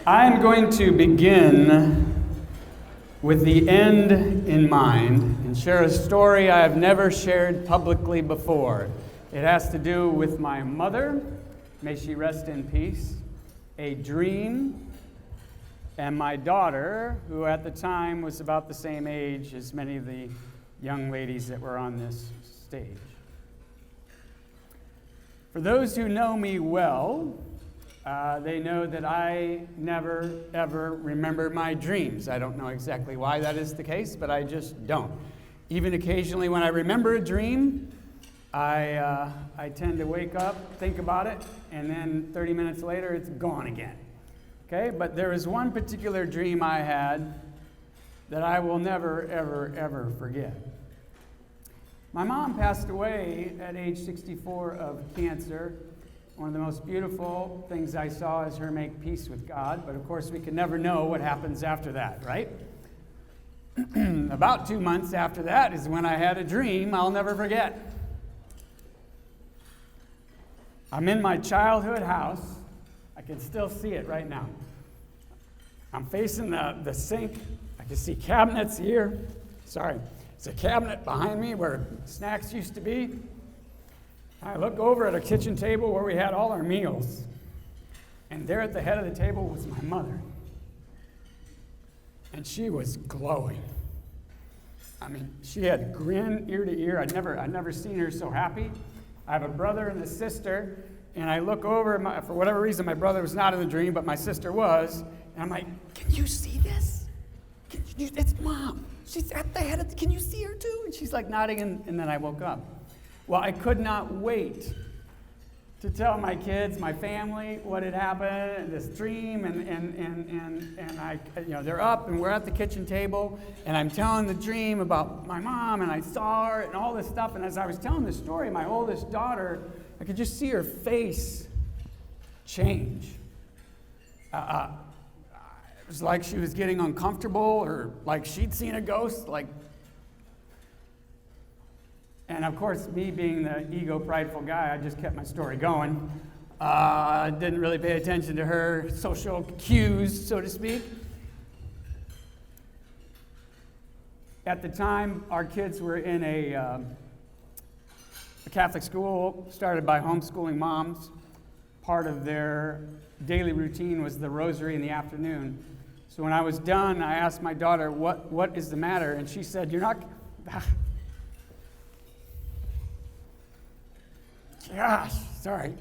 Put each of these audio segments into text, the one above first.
I'm going to begin with the end in mind and share a story I have never shared publicly before. It has to do with my mother, may she rest in peace, a dream, and my daughter, who at the time was about the same age as many of the young ladies that were on this stage. For those who know me well, they know that I never, ever remember my dreams. I don't know exactly why that is the case, but I just don't. Even occasionally when I remember a dream, I tend to wake up, think about it, and then 30 minutes later, it's gone again. Okay, but there is one particular dream I had that I will never, ever, ever forget. My mom passed away at age 64 of cancer. One of the most beautiful things I saw is her make peace with God, but of course we can never know what happens after that, right? About 2 months after that is when I had a dream I'll never forget. I'm in my childhood house. I can still see it right now. I'm facing the sink. I can see cabinets here. Sorry, it's a cabinet behind me where snacks used to be. I look over at a kitchen table where we had all our meals. And there at the head of the table was my mother. And she was glowing. I mean, she had a grin ear to ear. I'd never seen her so happy. I have a brother and a sister, and I look over, for whatever reason, my brother was not in the dream, but my sister was, and I'm like, can you see this? It's Mom. She's at the head of can you see her too? And she's like nodding, and then I woke up. Well, I could not wait to tell my kids, my family, what had happened, this dream, and I, they're up, and we're at the kitchen table, and I'm telling the dream about my mom, and I saw her, and all this stuff, and as I was telling the story, my oldest daughter, I could just see her face change. It was like she was getting uncomfortable, or like she'd seen a ghost, and of course, me being the ego prideful guy, I just kept my story going. I didn't really pay attention to her social cues, so to speak. At the time, our kids were in a Catholic school started by homeschooling moms. Part of their daily routine was the rosary in the afternoon. So when I was done, I asked my daughter, what is the matter? And she said, you're not... Gosh, sorry.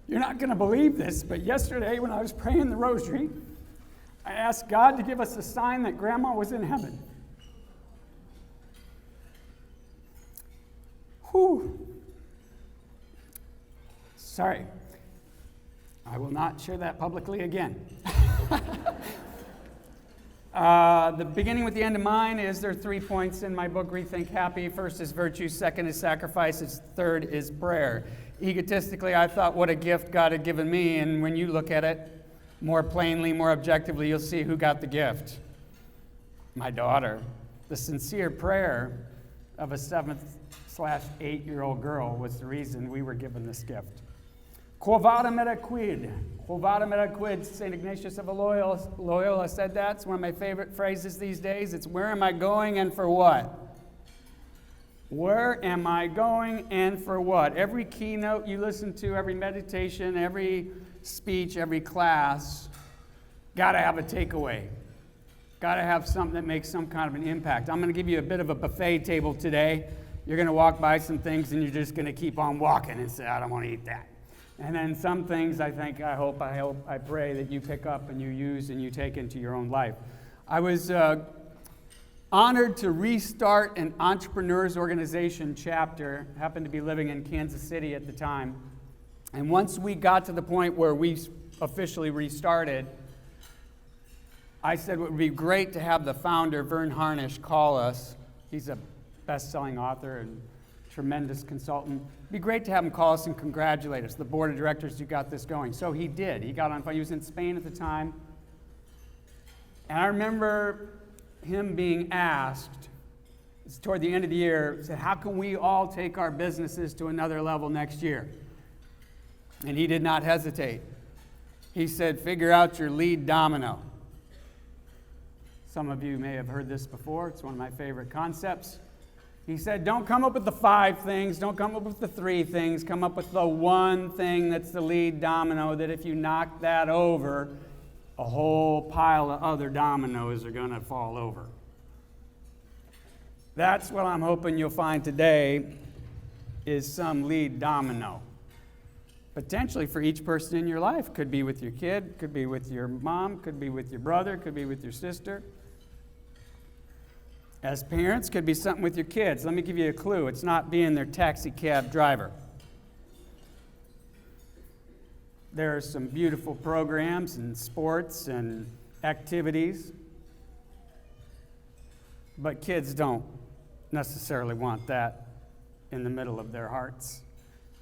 You're not going to believe this, but yesterday when I was praying the rosary, I asked God to give us a sign that Grandma was in heaven. Whew. Sorry. I will not share that publicly again. The beginning with the end in mind is there are 3 points in my book, Rethink Happy. First is virtue, second is sacrifices, third is prayer. Egotistically, I thought what a gift God had given me, and when you look at it more plainly, more objectively, you'll see who got the gift. My daughter. The sincere prayer of a 7/8-year-old girl was the reason we were given this gift. Quo vadam et quid. Quo vadam et quid. St. Ignatius of Loyola said that. It's one of my favorite phrases these days. It's where am I going and for what? Where am I going and for what? Every keynote you listen to, every meditation, every speech, every class, got to have a takeaway. Got to have something that makes some kind of an impact. I'm going to give you a bit of a buffet table today. You're going to walk by some things and you're just going to keep on walking and say, I don't want to eat that. And then some things I pray that you pick up and you use and you take into your own life. I was honored to restart an entrepreneurs organization chapter. Happened to be living in Kansas City at the time. And once we got to the point where we officially restarted, I said it would be great to have the founder, Vern Harnish, call us. He's a best-selling author and tremendous consultant. It'd be great to have him call us and congratulate us, the board of directors who got this going. So he did. He got on fire. He was in Spain at the time. And I remember him being asked, it's toward the end of the year, said, how can we all take our businesses to another level next year? And he did not hesitate. He said, figure out your lead domino. Some of you may have heard this before. It's one of my favorite concepts. He said, don't come up with the 5 things. Don't come up with the 3 things. Come up with the one thing that's the lead domino, that if you knock that over, a whole pile of other dominoes are going to fall over. That's what I'm hoping you'll find today, is some lead domino. Potentially for each person in your life. Could be with your kid, could be with your mom, could be with your brother, could be with your sister. As parents, could be something with your kids. Let me give you a clue. It's not being their taxi cab driver. There are some beautiful programs and sports and activities, but kids don't necessarily want that in the middle of their hearts.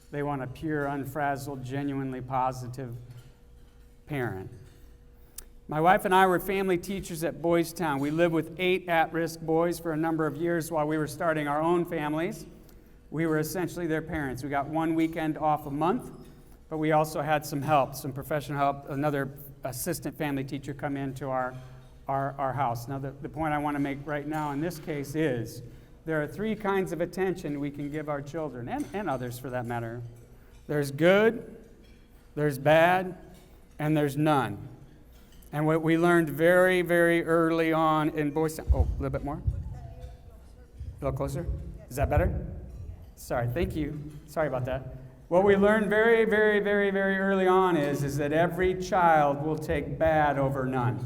They want a pure, unfrazzled, genuinely positive parent. My wife and I were family teachers at Boys Town. We lived with 8 at-risk boys for a number of years while we were starting our own families. We were essentially their parents. We got 1 weekend off a month, but we also had some help, some professional help, another assistant family teacher come into our house. Now, the point I want to make right now in this case is there are 3 kinds of attention we can give our children, and others for that matter. There's good, there's bad, and there's none. And what we learned very, very early on in Boys Town, a little bit more? A little closer? Is that better? Sorry, thank you. Sorry about that. What we learned very, very, very, very early on is that every child will take bad over none.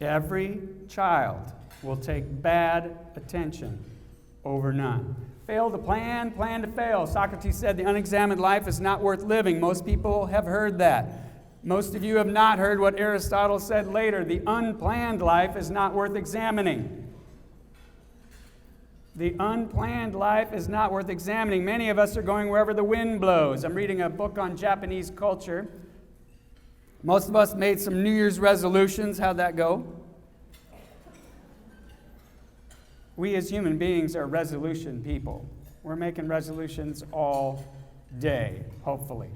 Every child will take bad attention over none. Fail to plan, plan to fail. Socrates said the unexamined life is not worth living. Most people have heard that. Most of you have not heard what Aristotle said later. The unplanned life is not worth examining. The unplanned life is not worth examining. Many of us are going wherever the wind blows. I'm reading a book on Japanese culture. Most of us made some New Year's resolutions. How'd that go? We as human beings are resolution people. We're making resolutions all day, hopefully.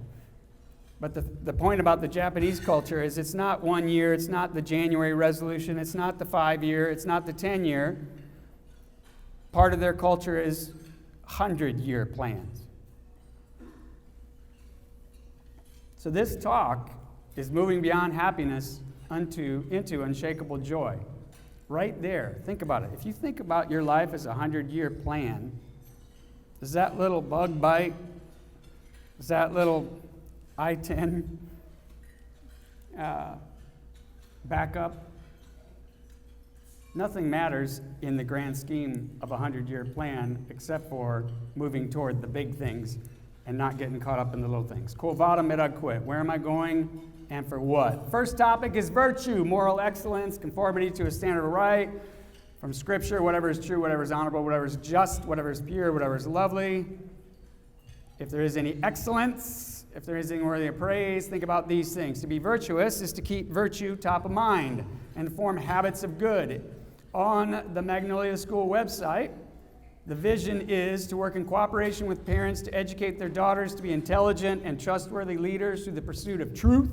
But the point about the Japanese culture is it's not 1 year, it's not the January resolution, it's not the 5-year, it's not the 10-year. Part of their culture is 100-year plans. So this talk is moving beyond happiness into unshakable joy. Right there. Think about it. If you think about your life as a 100-year plan, is that little bug bite, is that little I-10 backup, nothing matters in the grand scheme of a 100-year plan except for moving toward the big things and not getting caught up in the little things. Quo vadam id ad quid. Where am I going? And for what? First topic is virtue, moral excellence, conformity to a standard of right. From Scripture, whatever is true, whatever is honorable, whatever is just, whatever is pure, whatever is lovely. If there is any excellence, if there is any worthy of praise, think about these things. To be virtuous is to keep virtue top of mind and form habits of good. On the Magnolia School website, the vision is to work in cooperation with parents to educate their daughters to be intelligent and trustworthy leaders through the pursuit of truth,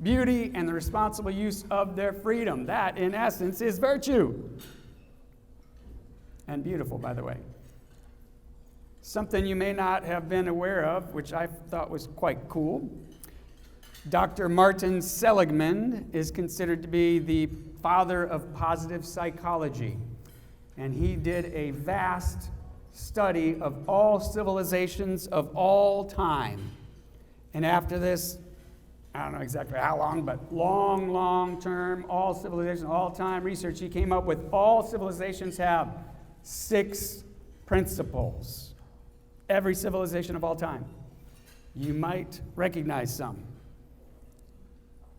beauty, and the responsible use of their freedom. That, in essence, is virtue. And beautiful, by the way. Something you may not have been aware of, which I thought was quite cool. Dr. Martin Seligman is considered to be the father of positive psychology. And he did a vast study of all civilizations of all time. And after this, I don't know exactly how long, but long term, all civilizations, all time research, he came up with all civilizations have 6 principles. Every civilization of all time. You might recognize some.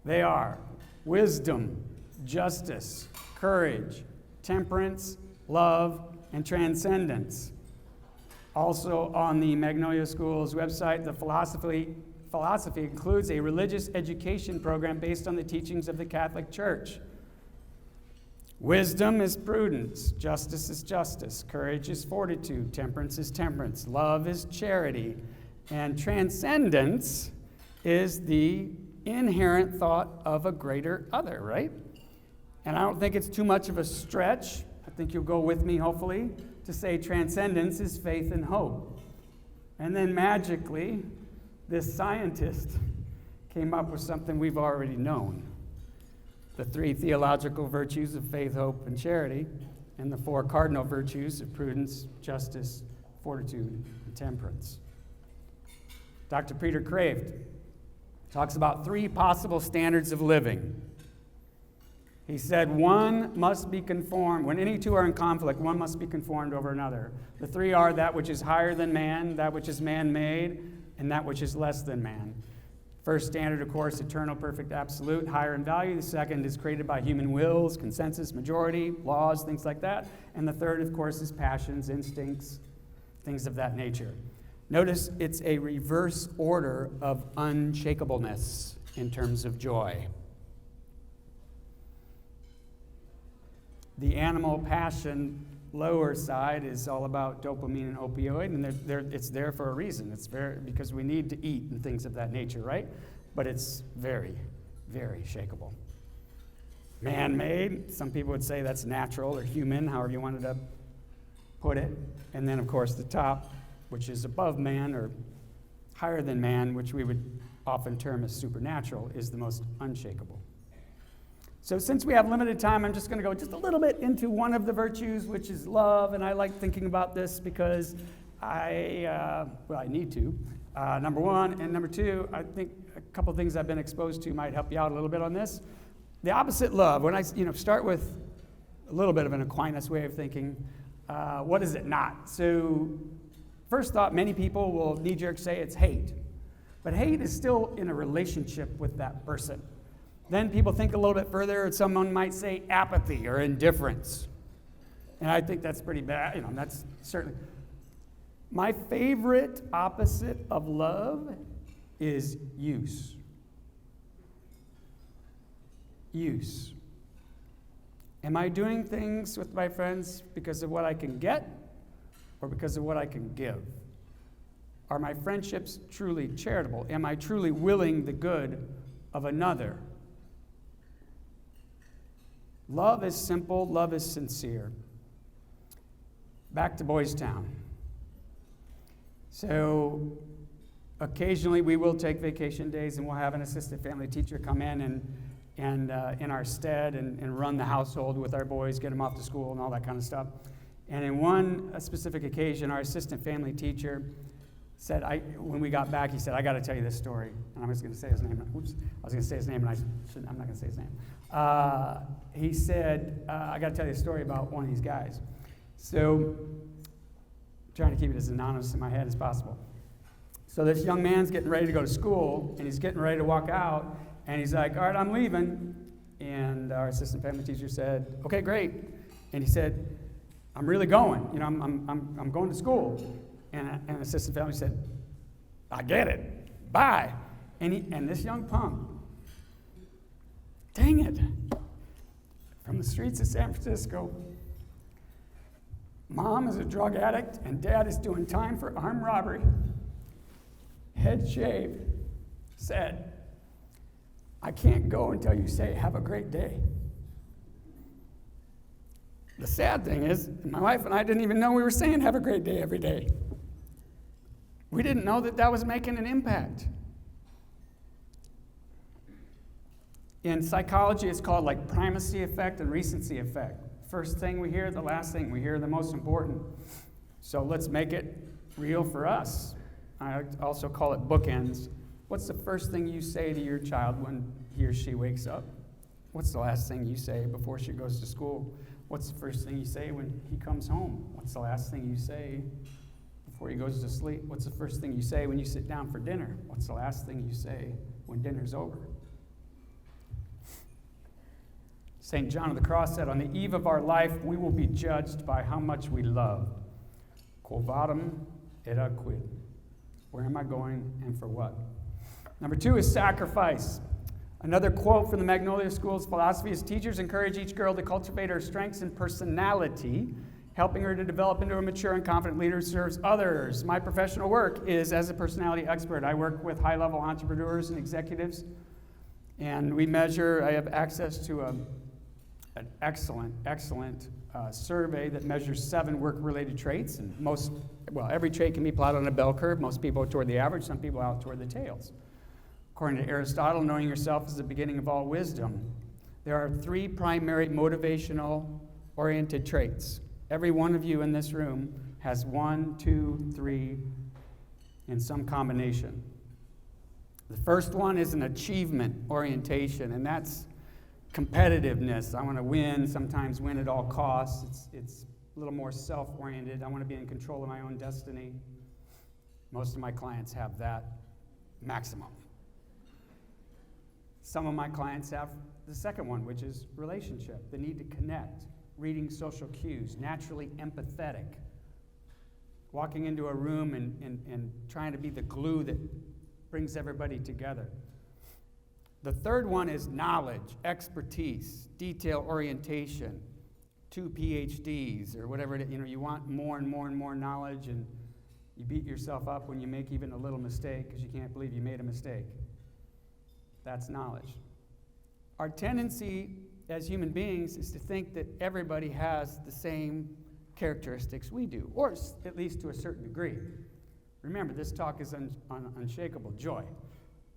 They are wisdom, justice, courage, temperance, love, and transcendence. Also on the Magnolia School's website, the philosophy includes a religious education program based on the teachings of the Catholic Church. Wisdom is prudence, justice is justice, courage is fortitude, temperance is temperance, love is charity, and transcendence is the inherent thought of a greater other, right? And I don't think it's too much of a stretch, I think you'll go with me, hopefully, to say transcendence is faith and hope. And then magically, this scientist came up with something we've already known. The 3 theological virtues of faith, hope, and charity, and the 4 cardinal virtues of prudence, justice, fortitude, and temperance. Dr. Peter Kraft talks about 3 possible standards of living. He said one must be conformed. When any two are in conflict, one must be conformed over another. The 3 are that which is higher than man, that which is man-made, and that which is less than man. First standard, of course, eternal, perfect, absolute, higher in value. The second is created by human wills, consensus, majority, laws, things like that. And the third, of course, is passions, instincts, things of that nature. Notice it's a reverse order of unshakableness in terms of joy. The animal passion lower side is all about dopamine and opioid, and it's there for a reason. It's because we need to eat and things of that nature, right? But it's very, very shakeable. Man-made, some people would say that's natural or human, however you wanted to put it. And then, of course, the top, which is above man or higher than man, which we would often term as supernatural, is the most unshakable. So since we have limited time, I'm just going to go just a little bit into one of the virtues, which is love, and I like thinking about this because I need to. Number 1, and number 2, I think a couple things I've been exposed to might help you out a little bit on this. The opposite, love. When I start with a little bit of an Aquinas way of thinking, what is it not? So first thought, many people will knee-jerk say it's hate. But hate is still in a relationship with that person. Then people think a little bit further, and someone might say apathy or indifference. And I think that's pretty bad. That's certainly. My favorite opposite of love is use. Use. Am I doing things with my friends because of what I can get or because of what I can give? Are my friendships truly charitable? Am I truly willing the good of another? Love is simple, love is sincere. Back to Boys Town. So occasionally we will take vacation days and we'll have an assistant family teacher come in and in our stead and run the household with our boys, get them off to school and all that kind of stuff. And in one specific occasion, our assistant family teacher said, when we got back, he said, I got to tell you this story. And I'm just going to say his name. Oops, I was going to say his name, and I'm not going to say his name. He said, I got to tell you a story about one of these guys. So, trying to keep it as anonymous in my head as possible. So this young man's getting ready to go to school, and he's getting ready to walk out, and he's like, all right, I'm leaving. And our assistant family teacher said, okay, great. And he said, I'm really going. I'm going to school. And assistant family said, I get it. Bye. And this young punk, dang it, from the streets of San Francisco, Mom is a drug addict and Dad is doing time for armed robbery, head shaved, said, I can't go until you say have a great day. The sad thing is, my wife and I didn't even know we were saying have a great day every day. We didn't know that was making an impact. In psychology, it's called like primacy effect and recency effect. First thing we hear, the last thing we hear, the most important. So let's make it real for us. I also call it bookends. What's the first thing you say to your child when he or she wakes up? What's the last thing you say before she goes to school? What's the first thing you say when he comes home? What's the last thing you say before he goes to sleep? What's the first thing you say when you sit down for dinner? What's the last thing you say when dinner's over? St. John of the Cross said, on the eve of our life, we will be judged by how much we love. Quo vadam et quid. Where am I going and for what? Number 2 is sacrifice. Another quote from the Magnolia School's philosophy is, teachers encourage each girl to cultivate her strengths and personality helping her to develop into a mature and confident leader who serves others. My professional work is as a personality expert. I work with high-level entrepreneurs and executives, and I have access to an excellent survey that measures 7 work-related traits, and every trait can be plotted on a bell curve. Most people are toward the average, some people out toward the tails. According to Aristotle, knowing yourself is the beginning of all wisdom. There are 3 primary motivational-oriented traits. Every one of you in this room has 1, 2, 3 in some combination. The first one is an achievement orientation, and that's competitiveness. I want to win, sometimes win at all costs. It's a little more self-oriented. I want to be in control of my own destiny. Most of my clients have that maximum. Some of my clients have the second one, which is relationship, the need to connect, reading social cues, naturally empathetic, walking into a room and trying to be the glue that brings everybody together. The third one is knowledge, expertise, detail orientation, 2 PhDs or whatever it is. You want more and more and more knowledge, and you beat yourself up when you make even a little mistake because you can't believe you made a mistake. That's knowledge. Our tendency as human beings is to think that everybody has the same characteristics we do, or at least to a certain degree. Remember, this talk is on unshakable joy.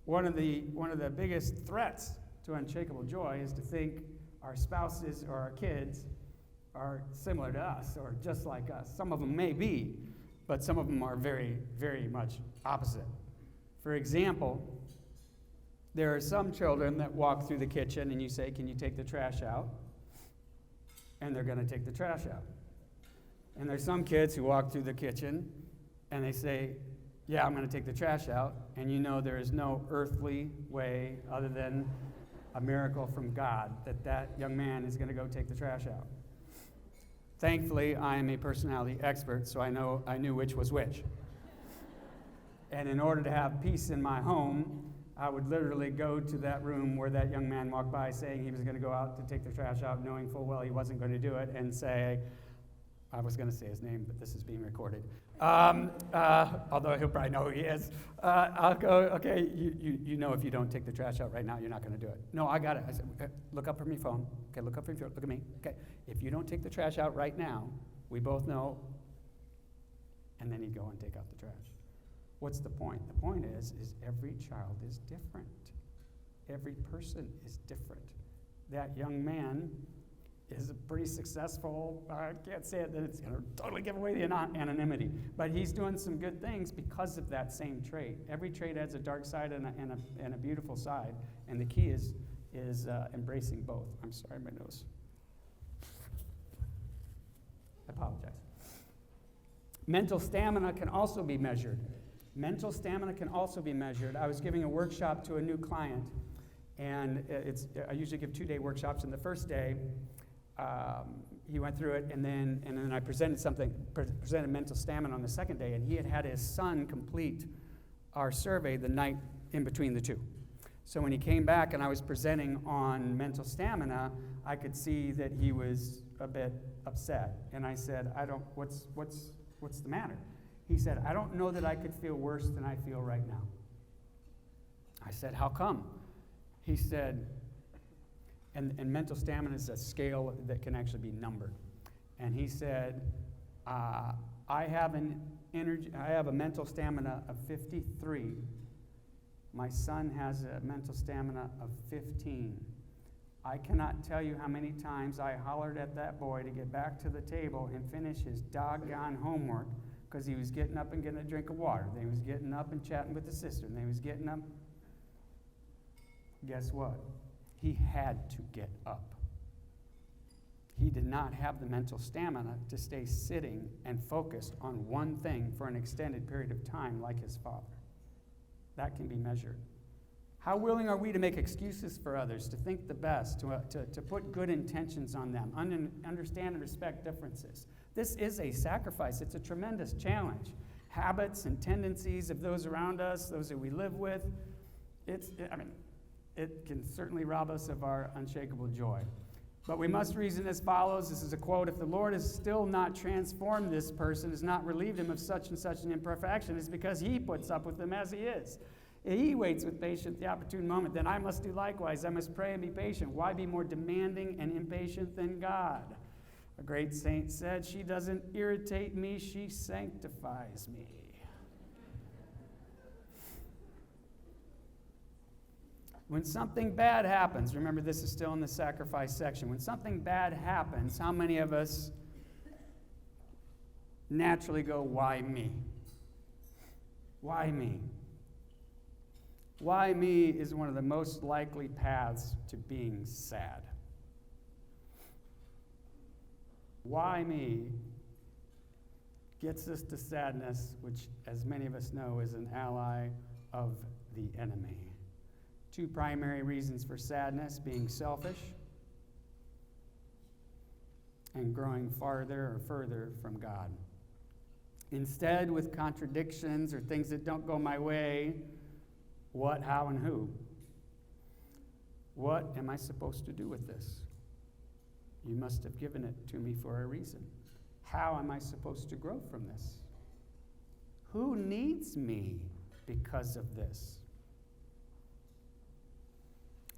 One of the biggest threats to unshakable joy is to think our spouses or our kids are similar to us or just like us. Some of them may be, but some of them are very, very much opposite. For example, there are some children that walk through the kitchen and you say, "Can you take the trash out?" And they're going to take the trash out. And there's some kids who walk through the kitchen and they say, "Yeah, I'm going to take the trash out." And you know there is no earthly way other than a miracle from God that young man is going to go take the trash out. Thankfully, I am a personality expert, so I knew which was which. And in order to have peace in my home, I would literally go to that room where that young man walked by saying he was going to go out to take the trash out, knowing full well he wasn't going to do it, and say, I was going to say his name, but this is being recorded. Although he'll probably know who he is. I'll go, "Okay, you know if you don't take the trash out right now, you're not going to do it." "No, I got it." I said, "Look up from your phone." "Okay, look up from your phone. Look at me." "Okay, if you don't take the trash out right now, we both know." And then he'd go and take out the trash. What's the point? The point is every child is different. Every person is different. That young man is a pretty successful, I can't say it, that it's going to totally give away the anonymity, but he's doing some good things because of that same trait. Every trait has a dark side and a beautiful side, and the key is embracing both. I'm sorry, my nose. I apologize. Mental stamina can also be measured. Mental stamina can also be measured. I was giving a workshop to a new client, and I usually give 2-day workshops, and the first day, he went through it, and then I presented mental stamina on the second day, and he had his son complete our survey the night in between the two. So when he came back and I was presenting on mental stamina, I could see that he was a bit upset, and I said, what's the matter? He said, "I don't know that I could feel worse than I feel right now." I said, "How come?" He said, and mental stamina is a scale that can actually be numbered. And he said, I have a mental stamina of 53. My son has a mental stamina of 15. I cannot tell you how many times I hollered at that boy to get back to the table and finish his doggone homework, because he was getting up and getting a drink of water. Then he was getting up and chatting with the sister. And then he was getting up. Guess what? He had to get up. He did not have the mental stamina to stay sitting and focused on one thing for an extended period of time like his father. That can be measured. How willing are we to make excuses for others, to think the best, to put good intentions on them, understand and respect differences? This is a sacrifice. It's a tremendous challenge. Habits and tendencies of those around us, those that we live with, it can certainly rob us of our unshakable joy. But we must reason as follows. This is a quote. If the Lord has still not transformed this person, has not relieved him of such and such an imperfection, it's because he puts up with him as he is. He waits with patience the opportune moment. Then I must do likewise. I must pray and be patient. Why be more demanding and impatient than God? A great saint said, she doesn't irritate me, she sanctifies me. When something bad happens, remember this is still in the sacrifice section. When something bad happens, how many of us naturally go, why me? Why me? Why me is one of the most likely paths to being sad. Why me gets us to sadness, which, as many of us know, is an ally of the enemy. Two primary reasons for sadness: being selfish and growing farther or further from God. Instead, with contradictions or things that don't go my way, what, how, and who? What am I supposed to do with this? You must have given it to me for a reason. How am I supposed to grow from this? Who needs me because of this?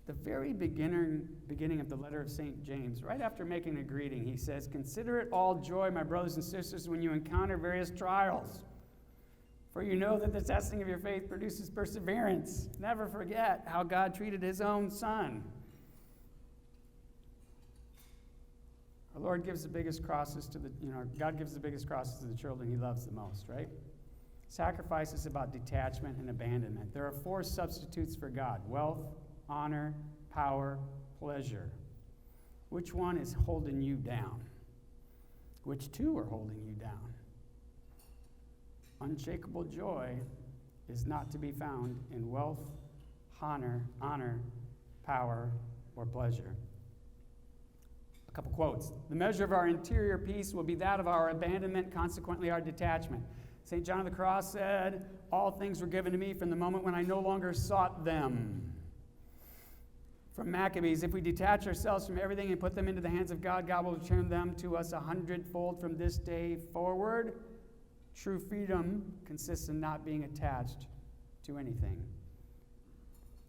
The very beginning of the letter of St. James, right after making a greeting, he says, "Consider it all joy, my brothers and sisters, when you encounter various trials. For you know that the testing of your faith produces perseverance. Never forget how God treated his own son." Our Lord gives the biggest crosses to God gives the biggest crosses to the children he loves the most, right? Sacrifice is about detachment and abandonment. There are 4 substitutes for God: wealth, honor, power, pleasure. Which one is holding you down? Which 2 are holding you down? Unshakable joy is not to be found in wealth, honor, power, or pleasure. A couple quotes. The measure of our interior peace will be that of our abandonment, consequently our detachment. St. John of the Cross said, "All things were given to me from the moment when I no longer sought them." From Maccabees, if we detach ourselves from everything and put them into the hands of God, God will return them to us 100-fold from this day forward. True freedom consists in not being attached to anything.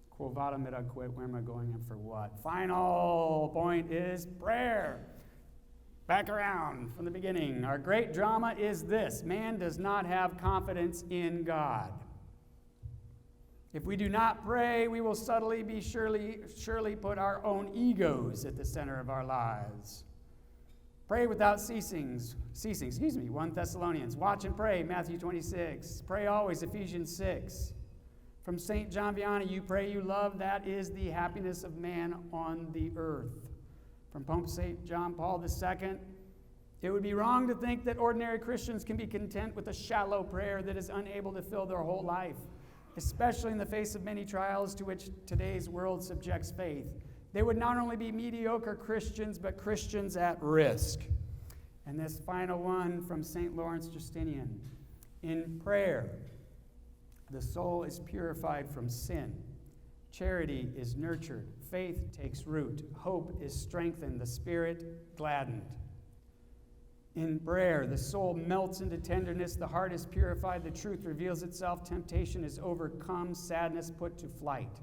Quo vadam id quid, where am I going and for what? Final point is prayer. Back around from the beginning. Our great drama is this: man does not have confidence in God. If we do not pray, we will surely put our own egos at the center of our lives. Pray without ceasing, 1 Thessalonians. Watch and pray, Matthew 26. Pray always, Ephesians 6. From St. John Vianney, you pray, you love, that is the happiness of man on the earth. From Pope St. John Paul II, it would be wrong to think that ordinary Christians can be content with a shallow prayer that is unable to fill their whole life, especially in the face of many trials to which today's world subjects faith. They would not only be mediocre Christians, but Christians at risk. And this final one from St. Lawrence Justinian. In prayer, the soul is purified from sin. Charity is nurtured. Faith takes root. Hope is strengthened. The spirit gladdened. In prayer, the soul melts into tenderness. The heart is purified. The truth reveals itself. Temptation is overcome. Sadness put to flight.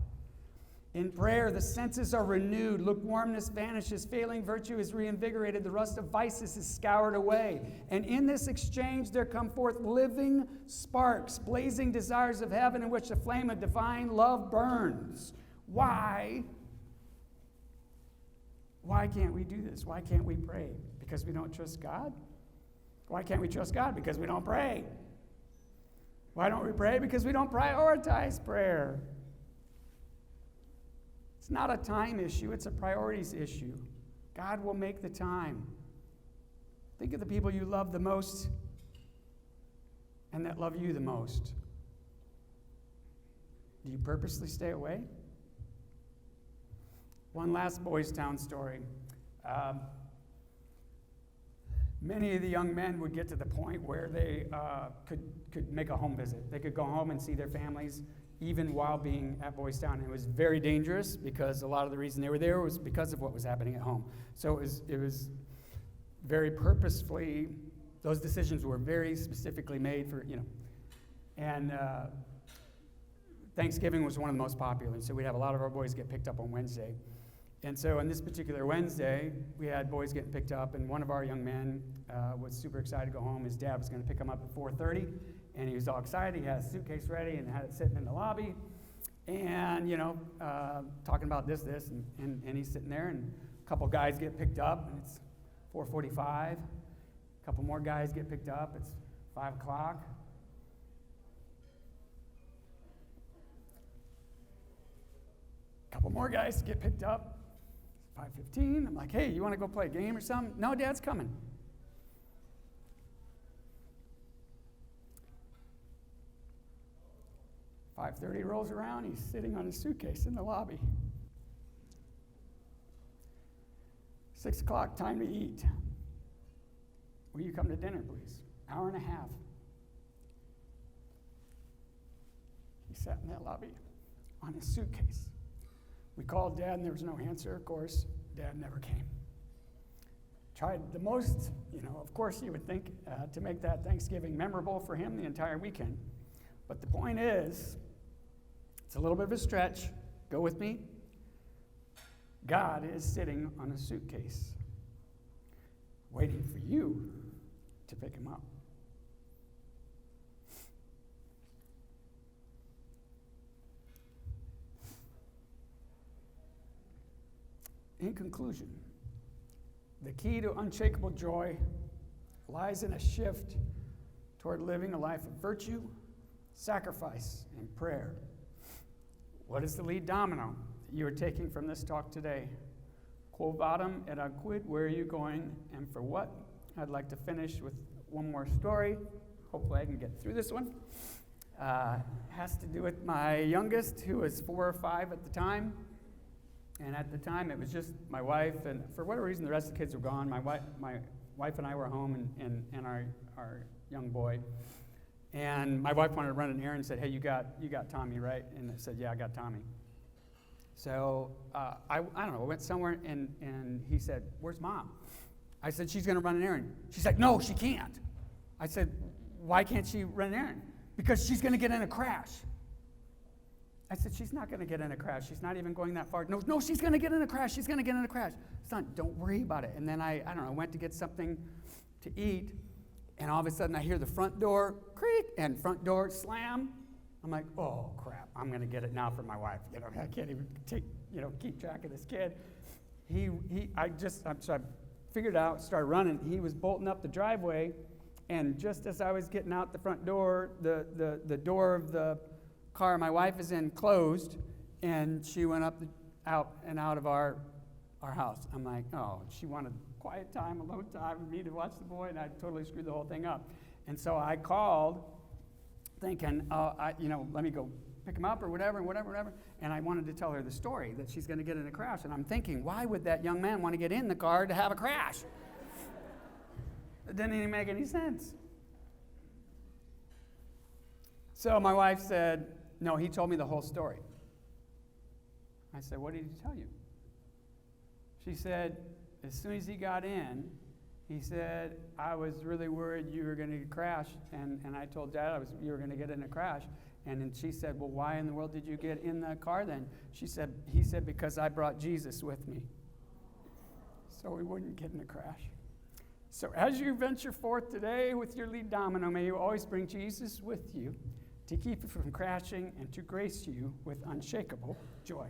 In prayer, the senses are renewed. Lukewarmness vanishes. Failing virtue is reinvigorated. The rust of vices is scoured away. And in this exchange, there come forth living sparks, blazing desires of heaven in which the flame of divine love burns. Why? Why can't we do this? Why can't we pray? Because we don't trust God? Why can't we trust God? Because we don't pray. Why don't we pray? Because we don't prioritize prayer. It's not a time issue, it's a priorities issue. God will make the time. Think of the people you love the most and that love you the most. Do you purposely stay away? One last Boys Town story. Many of the young men would get to the point where they could make a home visit. They could go home and see their families even while being at Boys Town. And it was very dangerous because a lot of the reason they were there was because of what was happening at home. So it was very purposefully, those decisions were very specifically made for, and Thanksgiving was one of the most popular. And so we'd have a lot of our boys get picked up on Wednesday. And so on this particular Wednesday, we had boys getting picked up, and one of our young men was super excited to go home. His dad was going to pick him up at 4:30, and he was all excited. He had his suitcase ready and had it sitting in the lobby, and, talking about this, and he's sitting there, and a couple guys get picked up, and it's 4:45. A couple more guys get picked up. It's 5 o'clock. A couple more guys get picked up. 5:15. I'm like, hey, you want to go play a game or something? No, Dad's coming. 5:30 rolls around. He's sitting on his suitcase in the lobby. 6 o'clock, time to eat. Will you come to dinner, please? Hour and a half. He sat in that lobby on his suitcase. We called Dad, and there was no answer, of course. Dad never came. Tried the most, of course you would think, to make that Thanksgiving memorable for him the entire weekend. But the point is, it's a little bit of a stretch. Go with me. God is sitting on a suitcase, waiting for you to pick him up. In conclusion, the key to unshakable joy lies in a shift toward living a life of virtue, sacrifice, and prayer. What is the lead domino that you are taking from this talk today? Quo vadam et ad quid, where are you going and for what? I'd like to finish with one more story. Hopefully I can get through this one. Has to do with my youngest, who was 4 or 5 at the time. And at the time, it was just my wife, and for whatever reason, the rest of the kids were gone. My wife and I were home, and our young boy. And my wife wanted to run an errand and said, hey, you got Tommy, right? And I said, yeah, I got Tommy. So I don't know, I went somewhere, and he said, where's Mom? I said, she's going to run an errand. She's like, no, she can't. I said, why can't she run an errand? Because she's going to get in a crash. I said, she's not going to get in a crash. She's not even going that far. No, she's going to get in a crash. She's going to get in a crash. Son, don't worry about it. And then I don't know, I went to get something to eat, and all of a sudden I hear the front door creak and front door slam. I'm like, oh, crap. I'm going to get it now for my wife. I can't even keep track of this kid. So I figured out, started running. He was bolting up the driveway, and just as I was getting out the front door, the door of the car my wife is in closed, and she went out of our house. I'm like, oh, she wanted quiet time, alone time, and me to watch the boy, and I totally screwed the whole thing up. And so I called, thinking, let me go pick him up or whatever. And I wanted to tell her the story that she's going to get in a crash. And I'm thinking, why would that young man want to get in the car to have a crash? It didn't even make any sense. So my wife said, no, he told me the whole story. I said, what did he tell you? She said, as soon as he got in, he said, I was really worried you were going to crash, and I told Dad you were going to get in a crash. And then she said, well, why in the world did you get in the car then? He said, because I brought Jesus with me, so we wouldn't get in a crash. So as you venture forth today with your lead domino, may you always bring Jesus with you to keep you from crashing and to grace you with unshakable joy.